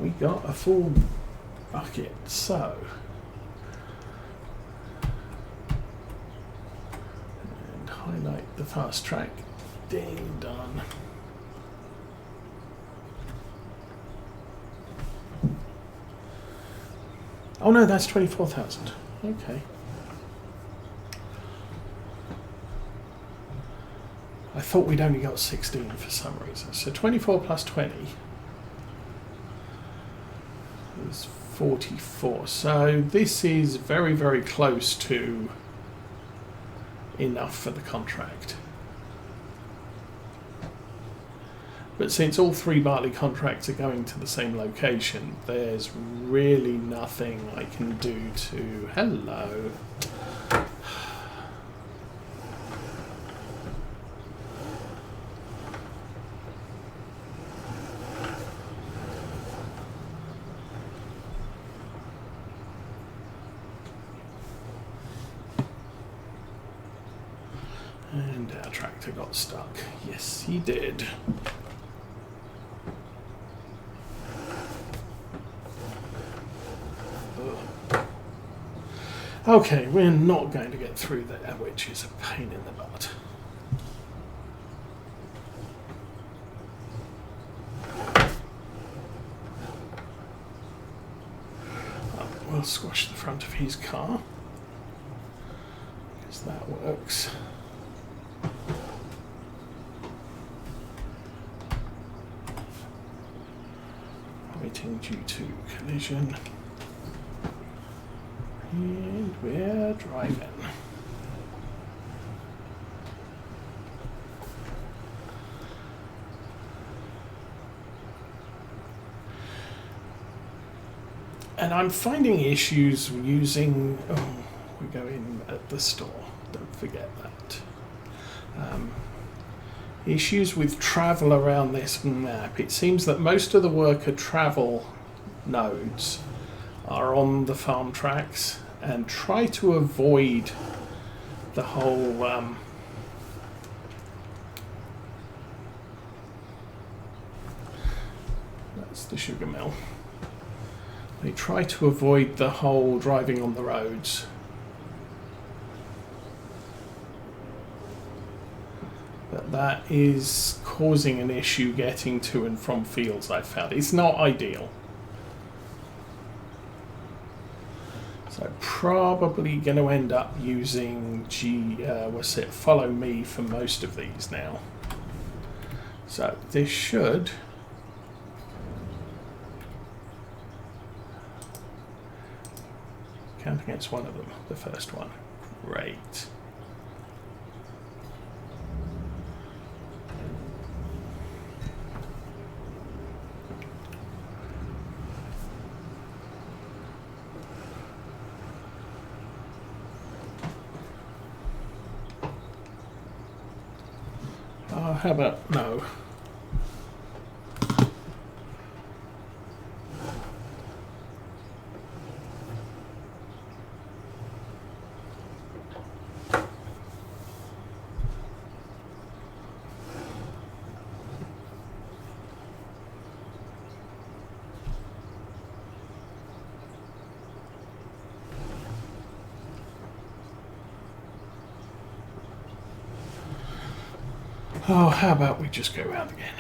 we got a full bucket, so and highlight the fast track. Ding, done. Oh no, that's 24,000. Okay. I thought we'd only got 16 for some reason. So 24 plus 20 is 44. So this is very, very close to enough for the contract. But since all 3 barley contracts are going to the same location, there's really nothing I can do to... Hello. And our tractor got stuck. Yes, he did. Okay, we're not going to get through there, which is a pain in the butt. We'll squash the front of his car, because that works. Waiting due to collision. And we're driving. And I'm finding issues using... Oh, we go in at the store. Don't forget that. Issues with travel around this map. It seems that most of the worker travel nodes are on the farm tracks, and try to avoid the whole that's the sugar mill. They try to avoid the whole driving on the roads. But that is causing an issue getting to and from fields, I've found. It's not ideal. So probably going to end up using Follow Me for most of these now. So this should count against one of them, the first one. Great. How about no? Oh, how about we just go around again?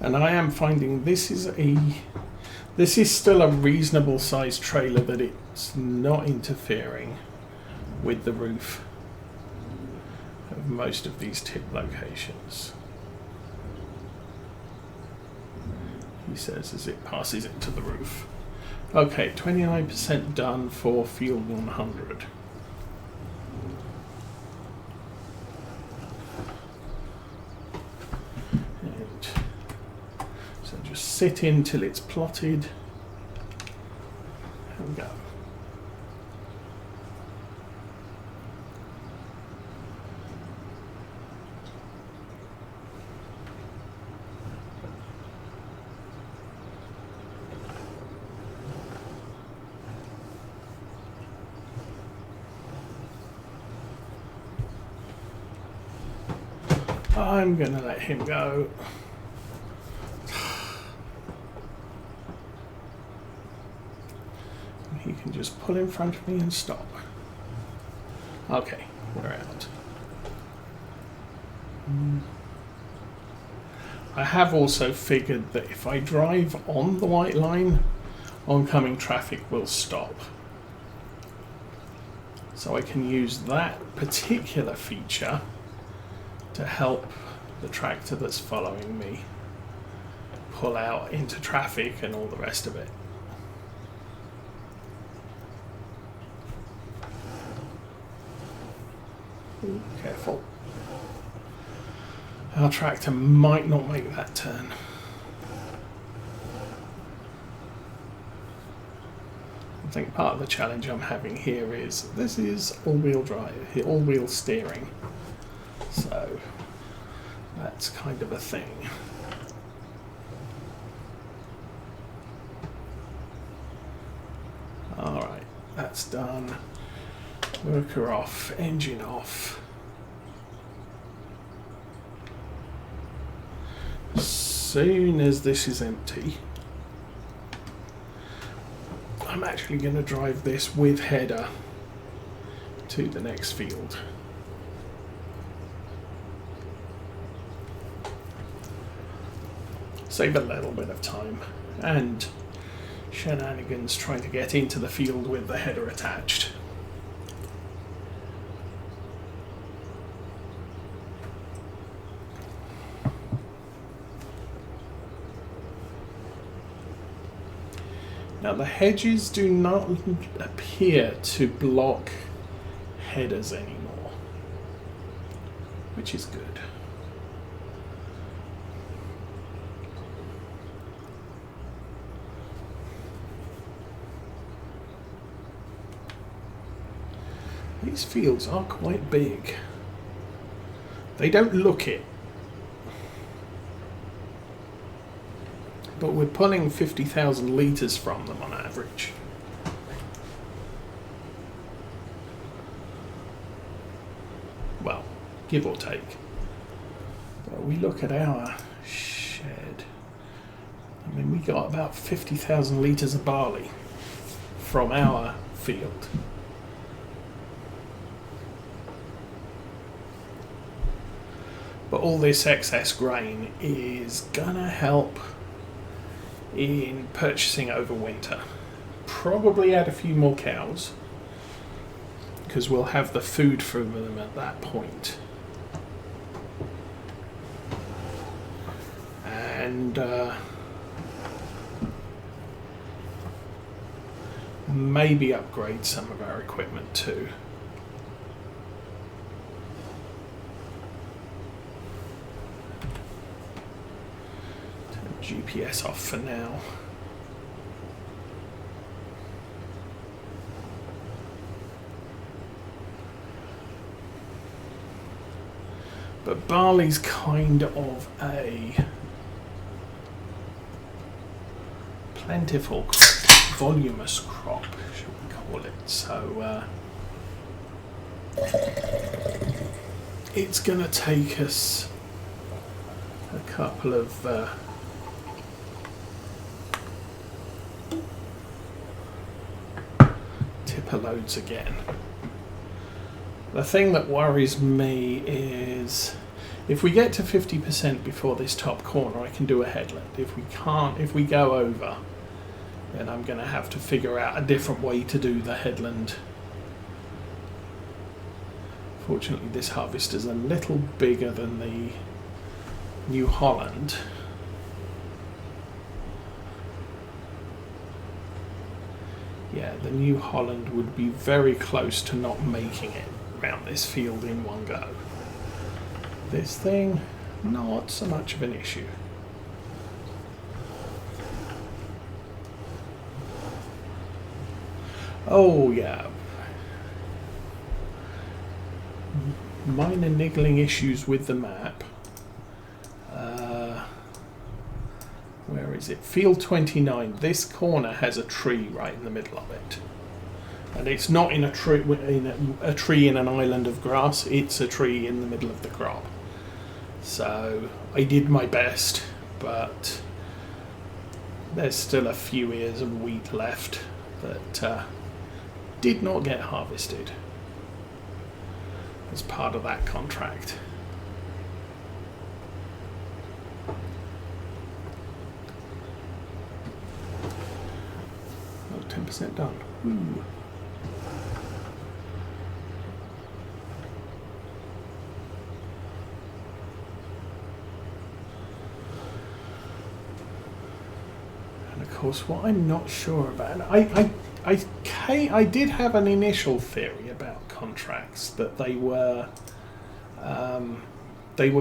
And I am finding this is still a reasonable sized trailer, that it's not interfering with the roof of most of these tip locations. He says as it passes into the roof. Okay, 29% done for field 100. And so just sit in till it's plotted. There we go. I'm going to let him go. He can just pull in front of me and stop. Okay, we're out. I have also figured that if I drive on the white line, oncoming traffic will stop. So I can use that particular feature to help the tractor that's following me pull out into traffic and all the rest of it. Ooh, careful. Our tractor might not make that turn. I think part of the challenge I'm having here is this is all-wheel drive, all-wheel steering. So that's kind of a thing. Alright, that's done. Worker off, engine off. As soon as this is empty, I'm actually going to drive this with header to the next field. Save a little bit of time and shenanigans trying to get into the field with the header attached. Now the hedges do not appear to block headers anymore, which is good. These fields are quite big. They don't look it, but we're pulling 50,000 litres from them on average. Well, give or take. But we look at our shed. I mean, we got about 50,000 litres of barley from our field. But all this excess grain is gonna help in purchasing over winter. Probably add a few more cows because we'll have the food for them at that point. And maybe upgrade some of our equipment too. GPS off for now. But barley's kind of a plentiful, voluminous crop, should we call it. So it's going to take us a couple of tipper loads again. The thing that worries me is if we get to 50% before this top corner, I can do a headland. If we can't, if we go over, then I'm going to have to figure out a different way to do the headland. Fortunately, this harvester's a little bigger than the New Holland. Yeah, the New Holland would be very close to not making it around this field in one go. This thing, not so much of an issue. Oh yeah. Minor niggling issues with the map. Where is it? Field 29. This corner has a tree right in the middle of it. And it's not in a tree in an island of grass, it's a tree in the middle of the crop. So I did my best, but there's still a few ears of wheat left that did not get harvested as part of that contract. Oh, 10% done. Ooh. And of course, what I'm not sure about, I did have an initial theory about contracts that they were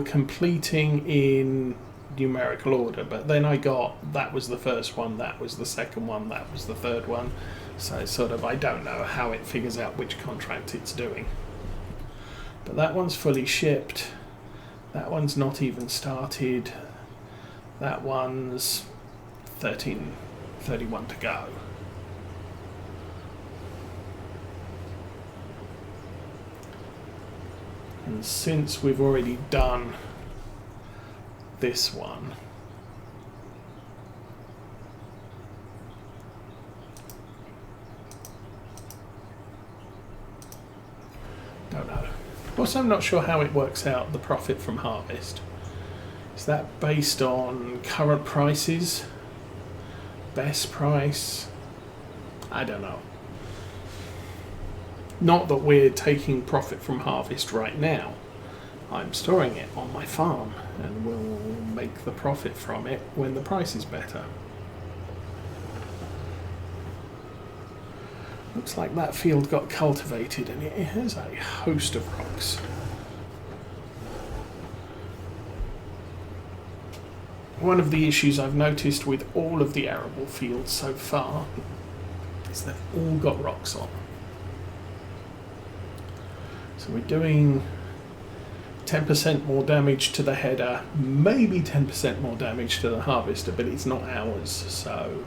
completing in numerical order, but then I got that was the first one, that was the second one, that was the third one. So sort of I don't know how it figures out which contract it's doing. But that one's fully shipped. That one's not even started. That one's 13:31 to go. And since we've already done this one, don't know. Also, I'm not sure how it works out the profit from harvest. Is that based on current prices? Best price? I don't know. Not that we're taking profit from harvest right now. I'm storing it on my farm and we'll make the profit from it when the price is better. Looks like that field got cultivated and it has a host of rocks. One of the issues I've noticed with all of the arable fields so far is they've all got rocks on. So we're doing 10% more damage to the header, maybe 10% more damage to the harvester, but it's not ours, so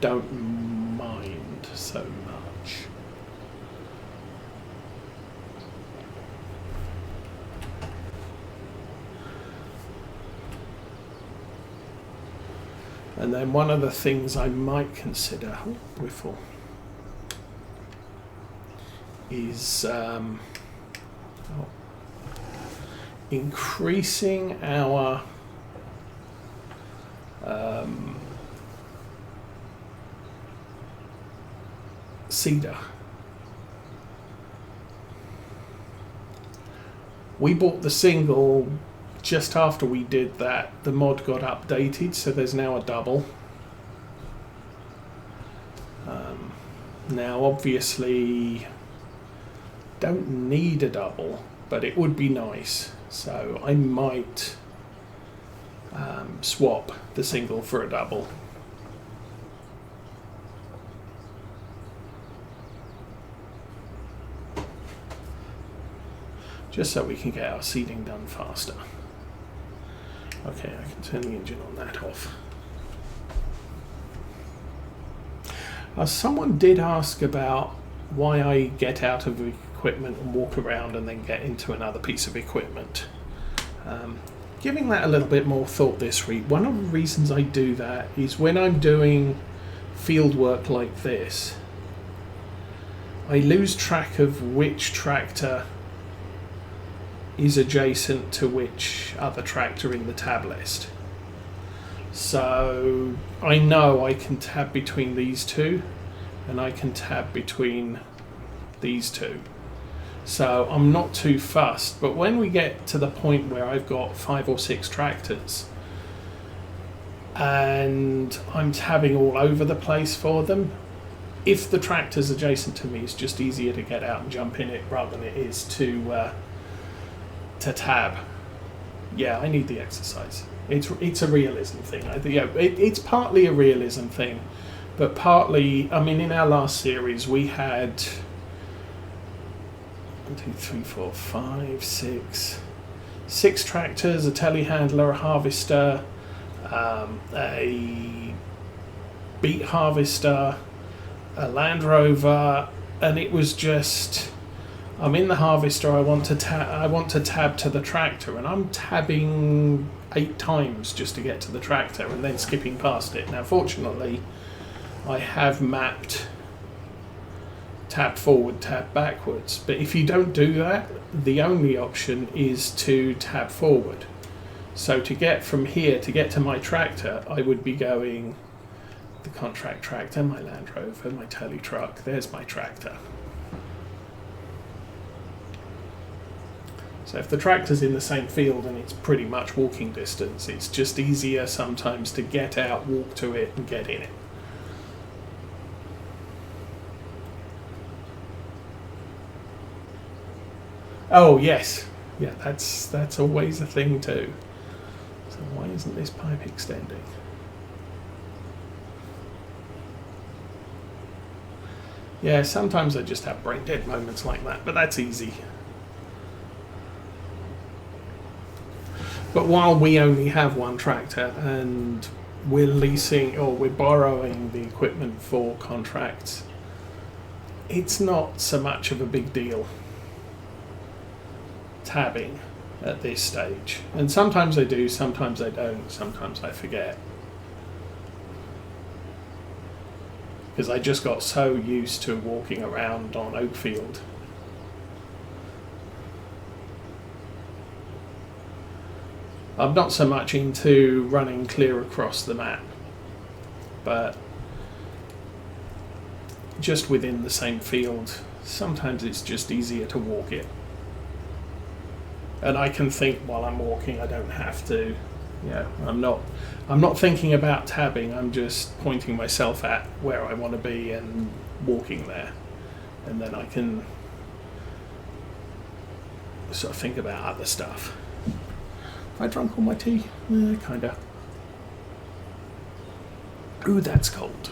don't mind so much. And then one of the things I might consider, we're full, is increasing our cedar. We bought the single just after we did that. The mod got updated, so there's now a double. Now obviously don't need a double, but it would be nice, so I might swap the single for a double. Just so we can get our seeding done faster. Okay, I can turn the engine on that off. Someone did ask about why I get out of equipment and walk around and then get into another piece of equipment. Giving that a little bit more thought this week, one of the reasons I do that is when I'm doing field work like this, I lose track of which tractor is adjacent to which other tractor in the tab list. So I know I can tab between these two and I can tab between these two. So I'm not too fussed, but when we get to the point where I've got 5 or 6 tractors and I'm tabbing all over the place for them, if the tractor's adjacent to me, it's just easier to get out and jump in it rather than it is to tab. Yeah, I need the exercise. It's a realism thing. It's partly a realism thing, but partly, I mean, in our last series we had 1, 2, 3, 4, 5, 6 tractors, a telehandler, a harvester, a beet harvester, a Land Rover, and it was just, I'm in the harvester. I want to tab to the tractor, and I'm tabbing 8 times just to get to the tractor, and then skipping past it. Now, fortunately, I have mapped tab forward, tab backwards. But if you don't do that, the only option is to tab forward. So to get from here to get to my tractor, I would be going the contract tractor, my Land Rover, my tele truck. There's my tractor. So if the tractor's in the same field and it's pretty much walking distance, it's just easier sometimes to get out, walk to it, and get in it. Oh yes, yeah, that's always a thing too. So why isn't this pipe extending? Yeah, sometimes I just have brain dead moments like that, but that's easy. But while we only have one tractor and we're leasing or we're borrowing the equipment for contracts, it's not so much of a big deal tabbing at this stage. And sometimes I do, sometimes I don't, sometimes I forget. Because I just got so used to walking around on Oakfield. I'm not so much into running clear across the map, but just within the same field, sometimes it's just easier to walk it. And I can think while I'm walking, I don't have to. Yeah, I'm not thinking about tabbing, I'm just pointing myself at where I want to be and walking there. And then I can sort of think about other stuff. Have I drunk all my tea? Kinda. Ooh, that's cold.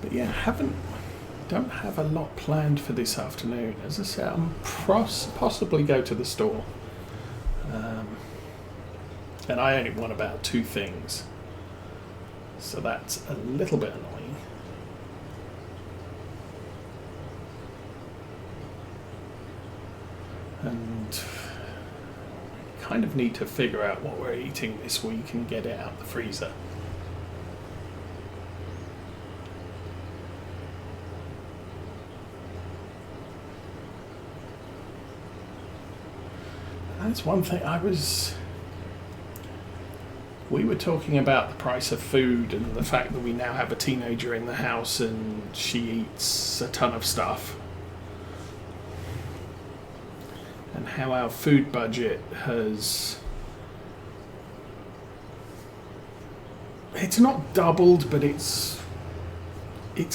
But yeah, don't have a lot planned for this afternoon. As I said, I'm possibly go to the store. And I only want about 2 things. So that's a little bit annoying. And kind of need to figure out what we're eating this week and get it out the freezer. That's one thing we were talking about the price of food and the fact that we now have a teenager in the house and she eats a ton of stuff. And how our food budget has... It's not doubled, but it's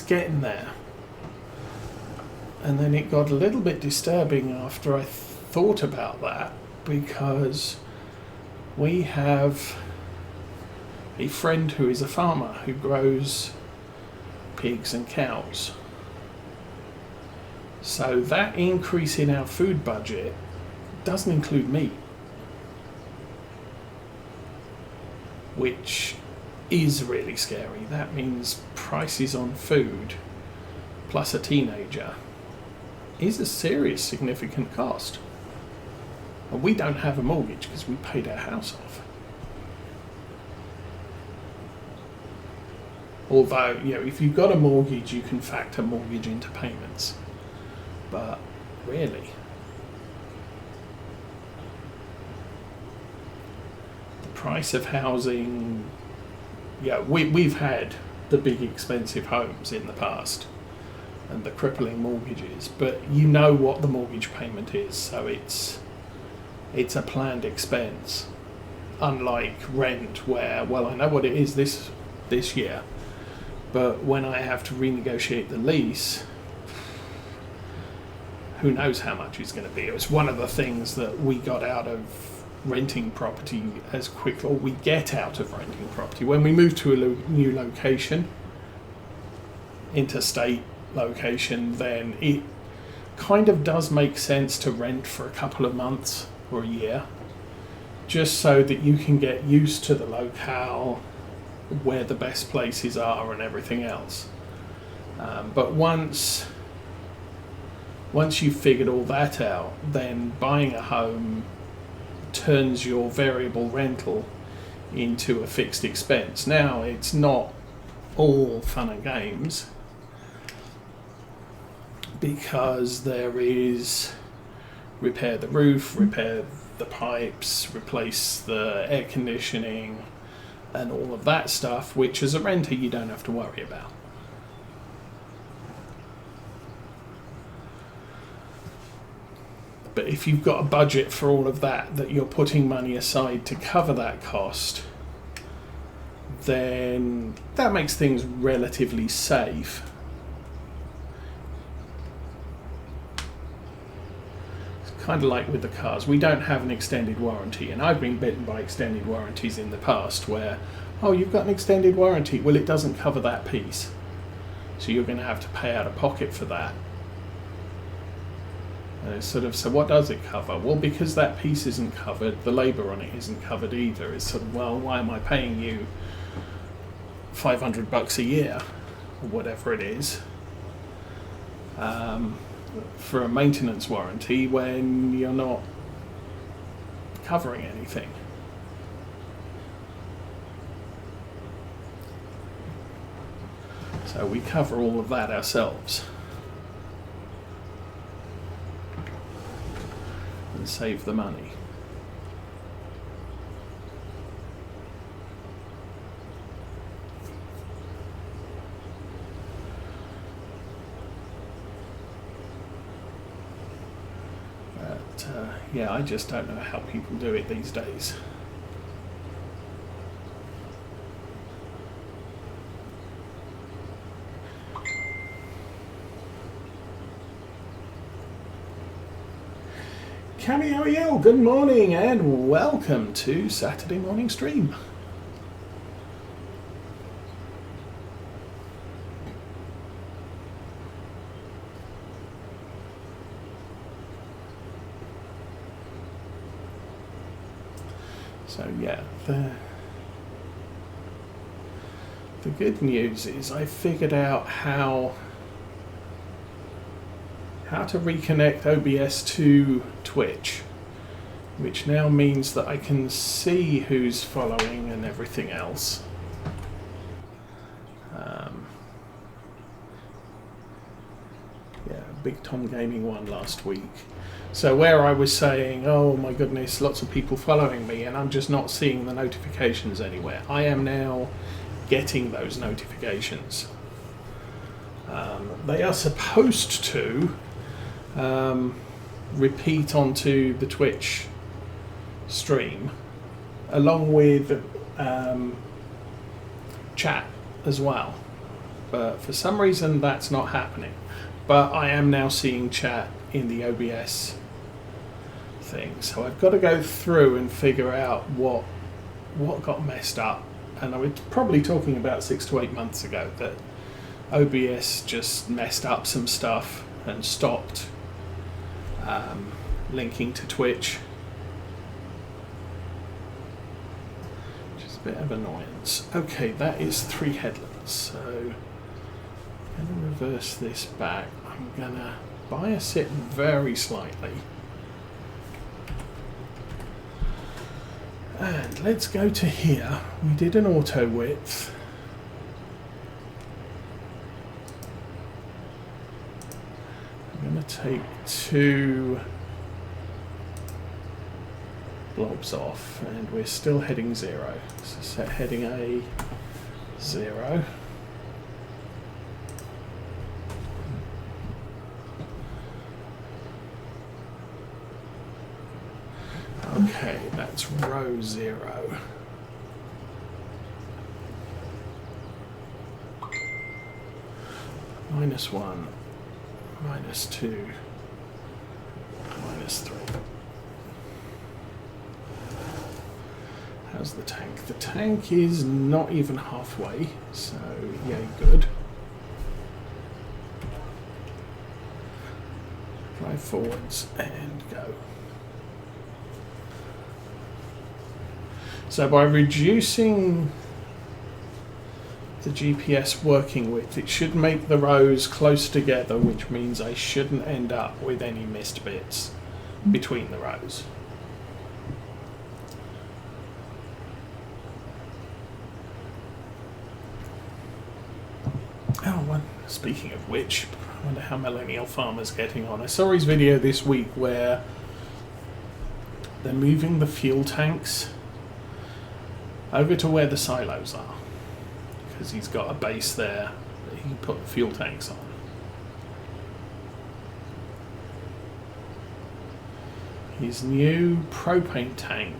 getting there. And then it got a little bit disturbing after I thought about that, because we have a friend who is a farmer who grows pigs and cows. So that increase in our food budget doesn't include meat, which is really scary. That means prices on food plus a teenager is a serious, significant cost. And we don't have a mortgage because we paid our house off. Although, if you've got a mortgage, you can factor mortgage into payments. But really, the price of housing, we've had the big expensive homes in the past and the crippling mortgages, but you know what the mortgage payment is, so it's a planned expense. Unlike rent, where, I know what it is this year, but when I have to renegotiate the lease, who knows how much it's going to be. It was one of the things that we got out of renting property as quick, or we get out of renting property. When we move to a new location, interstate location, then kind of does make sense to rent for a couple of months or a year, just so that you can get used to the locale, where the best places are and everything else. But once you've figured all that out, then buying a home turns your variable rental into a fixed expense. Now, it's not all fun and games, because there is repair the roof, repair the pipes, replace the air conditioning, and all of that stuff, which as a renter you don't have to worry about. But if you've got a budget for all of that, that you're putting money aside to cover that cost, then that makes things relatively safe. It's kind of like with the cars. We don't have an extended warranty, and I've been bitten by extended warranties in the past where, oh, you've got an extended warranty. Well, it doesn't cover that piece, so you're going to have to pay out of pocket for that. So what does it cover? Well, because that piece isn't covered, the labour on it isn't covered either. It's sort of, well, why am I paying you $500 a year, or whatever it is, for a maintenance warranty when you're not covering anything? So we cover all of that ourselves and save the money. But yeah, I just don't know how people do it these days. Cammy Ariel, good morning and welcome to Saturday morning stream. So yeah, the good news is I figured out how to reconnect OBS to Twitch, which now means that I can see who's following and everything else. Yeah, Big Tom Gaming won last week. So where I was saying, oh my goodness, lots of people following me and I'm just not seeing the notifications anywhere, I am now getting those notifications. They are supposed to repeat onto the Twitch stream along with chat as well, but for some reason that's not happening. But I am now seeing chat in the OBS thing, so I've got to go through and figure out what got messed up. And I was probably talking about 6 to 8 months ago that OBS just messed up some stuff and stopped linking to Twitch, which is a bit of annoyance. Okay, that is 3 headlands, so I'm going to reverse this back. I'm going to bias it very slightly, and let's go to here. We did an auto width. I'm going to take 2 blobs off, and we're still heading 0. So set heading A 0. Okay, that's row 0. -1, -2, -3. How's the tank? The tank is not even halfway, so yay good. forwards and go. So by reducing the GPS working width, it should make the rows close together, which means I shouldn't end up with any missed bits between the rows. Oh, well, speaking of which, I wonder how Millennial Farmer's getting on. I saw his video this week where they're moving the fuel tanks over to where the silos are, because he's got a base there that he can put the fuel tanks on. His new propane tank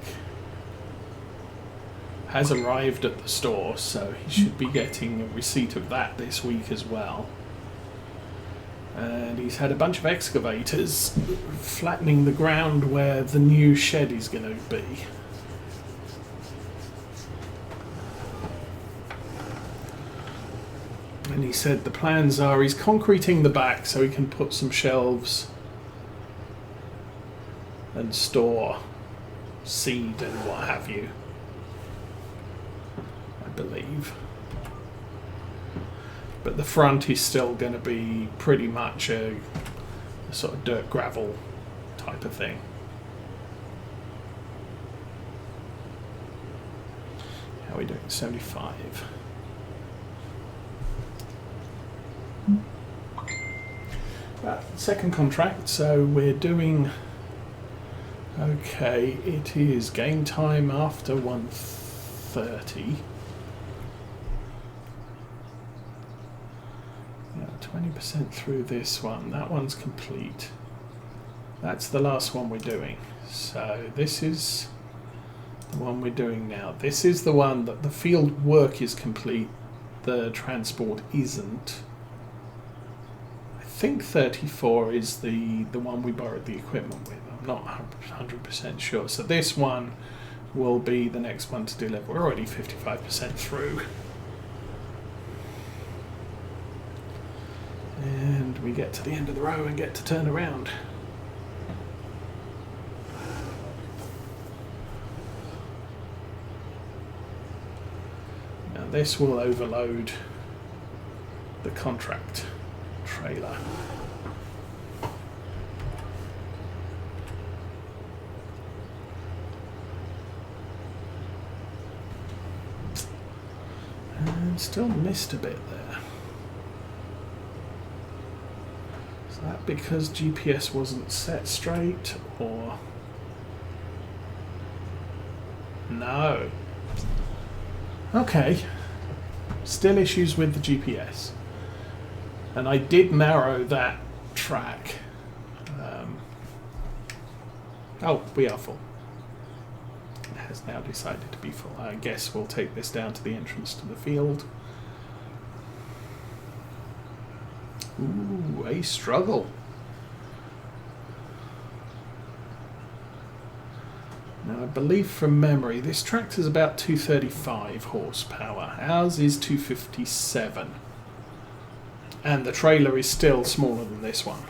has arrived at the store, so he should be getting a receipt of that this week as well. And he's had a bunch of excavators flattening the ground where the new shed is going to be. And he said the plans are he's concreting the back so he can put some shelves and store seed and what have you, I believe. But the front is still going to be pretty much a sort of dirt gravel type of thing. How are we doing? 75. Second contract, so we're doing okay. It is game time after 1:30. 20% through this one. That one's complete. That's the last one we're doing. So this is the one we're doing now. This is the one that the field work is complete. The transport isn't. I think 34 is the one we borrowed the equipment with. I'm not 100% sure. So this one will be the next one to deliver. We're already 55% through. And we get to the end of the row and get to turn around. Now this will overload the contract trailer. And still missed a bit there. Is that because GPS wasn't set straight, or no? Okay, still issues with the GPS. And I did narrow that track. Oh, we are full. It has now decided to be full. I guess we'll take this down to the entrance to the field. Ooh, a struggle. Now, I believe from memory, this tractor's about 235 horsepower. Ours is 257. And the trailer is still smaller than this one.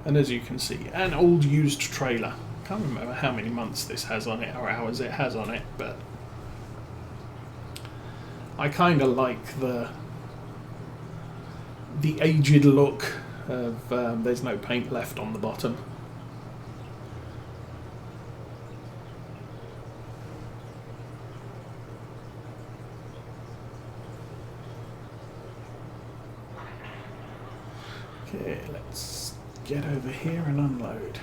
And as you can see, an old used trailer. Can't remember how many months this has on it or hours it has on it, but I kind of like the aged look of there's no paint left on the bottom. Okay, let's get over here and unload.